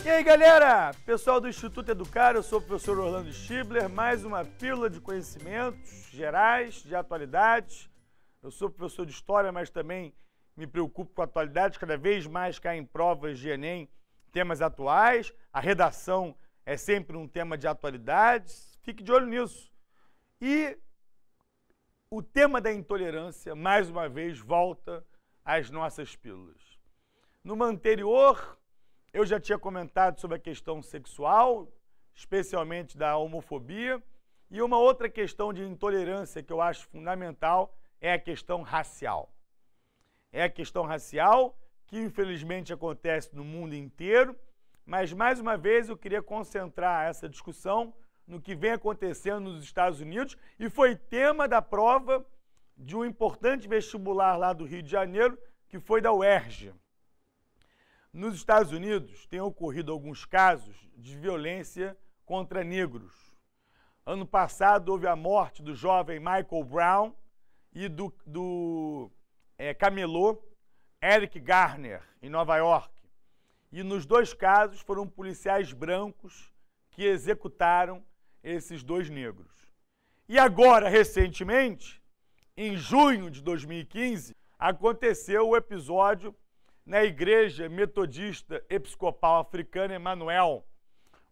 E aí, galera? Pessoal do Instituto Educar, eu sou o professor Orlando Schibler, mais uma pílula de conhecimentos gerais, de atualidades. Eu sou professor de História, mas também me preocupo com a atualidade, cada vez mais caem provas de Enem, temas atuais. A redação é sempre um tema de atualidades, fique de olho nisso. E o tema da intolerância, mais uma vez, volta às nossas pílulas. Numa anterior, eu já tinha comentado sobre a questão sexual, especialmente da homofobia, e uma outra questão de intolerância que eu acho fundamental é a questão racial. É a questão racial que infelizmente acontece no mundo inteiro, mas mais uma vez eu queria concentrar essa discussão no que vem acontecendo nos Estados Unidos e foi tema da prova de um importante vestibular lá do Rio de Janeiro, que foi da UERJ. Nos Estados Unidos, tem ocorrido alguns casos de violência contra negros. Ano passado, houve a morte do jovem Michael Brown e do camelô Eric Garner, em Nova York. E nos dois casos, foram policiais brancos que executaram esses dois negros. E agora, recentemente, em junho de 2015, aconteceu o episódio na Igreja Metodista Episcopal Africana Emanuel,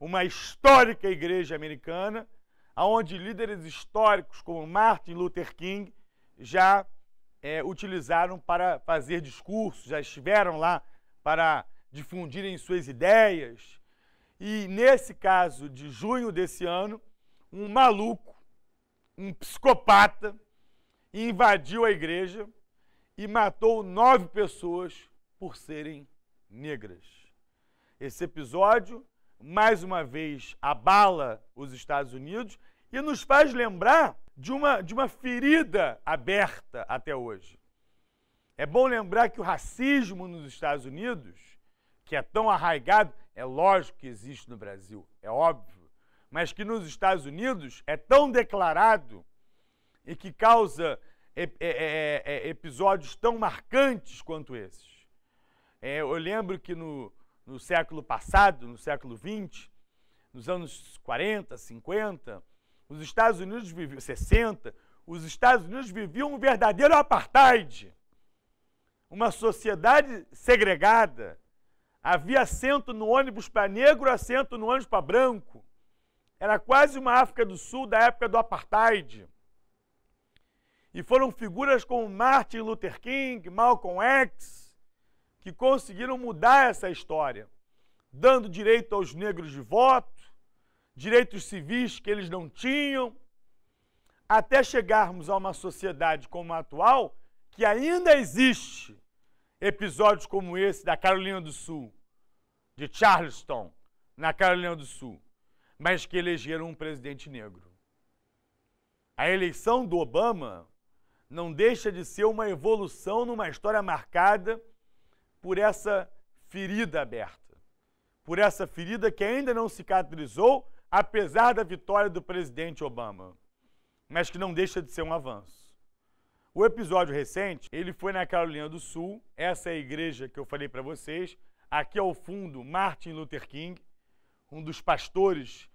uma histórica igreja americana, onde líderes históricos como Martin Luther King já utilizaram para fazer discursos, já estiveram lá para difundirem suas ideias. E nesse caso de junho desse ano, um maluco, um psicopata, invadiu a igreja e matou 9 pessoas por serem negras. Esse episódio, mais uma vez, abala os Estados Unidos e nos faz lembrar de uma ferida aberta até hoje. É bom lembrar que o racismo nos Estados Unidos, que é tão arraigado, é lógico que existe no Brasil, é óbvio, mas que nos Estados Unidos é tão declarado e que causa episódios tão marcantes quanto esses. Eu lembro que no século passado, no século XX, nos anos 40, 50, os Estados Unidos viviam, 60, os Estados Unidos viviam um verdadeiro apartheid, uma sociedade segregada. Havia assento no ônibus para negro, assento no ônibus para branco. Era quase uma África do Sul da época do apartheid. E foram figuras como Martin Luther King, Malcolm X, que conseguiram mudar essa história, dando direito aos negros de voto, direitos civis que eles não tinham, até chegarmos a uma sociedade como a atual, que ainda existe episódios como esse da Carolina do Sul, de Charleston, na Carolina do Sul, mas que elegeram um presidente negro. A eleição do Obama não deixa de ser uma evolução numa história marcada por essa ferida aberta, por essa ferida que ainda não cicatrizou, apesar da vitória do presidente Obama, mas que não deixa de ser um avanço. O episódio recente, ele foi na Carolina do Sul, essa é a igreja que eu falei para vocês, aqui ao fundo, Martin Luther King, um dos pastores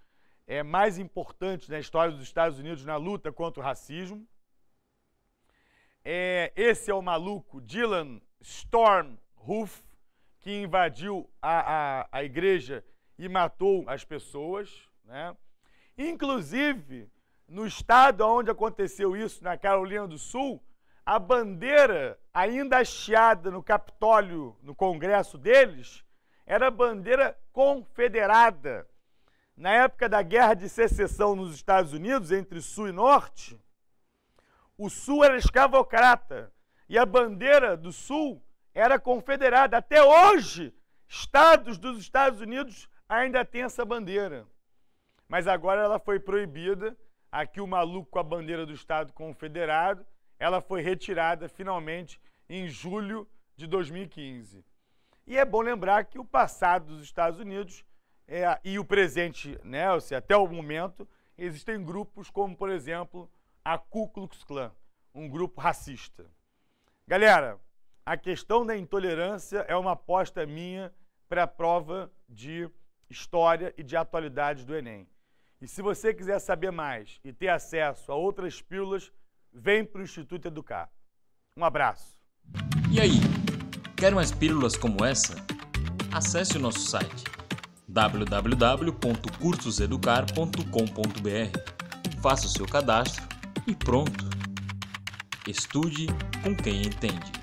mais importantes na história dos Estados Unidos na luta contra o racismo. Esse é o maluco Dylan Storm Roof, que invadiu a igreja e matou as pessoas, né? Inclusive, no estado onde aconteceu isso, na Carolina do Sul, a bandeira ainda hasteada no Capitólio, no Congresso deles, era a bandeira confederada. Na época da Guerra de Secessão nos Estados Unidos, entre Sul e Norte, o Sul era escravocrata e a bandeira do Sul era confederada. Até hoje, estados dos Estados Unidos ainda têm essa bandeira. Mas agora ela foi proibida. Aqui o maluco com a bandeira do Estado confederado, ela foi retirada finalmente em julho de 2015. E é bom lembrar que o passado dos Estados Unidos e o presente, né, até o momento, existem grupos como, por exemplo, a Ku Klux Klan, um grupo racista. Galera, a questão da intolerância é uma aposta minha para a prova de história e de atualidades do Enem. E se você quiser saber mais e ter acesso a outras pílulas, vem para o Instituto Educar. Um abraço. E aí, quer mais pílulas como essa? Acesse o nosso site www.cursoseducar.com.br. Faça o seu cadastro e pronto! Estude com quem entende.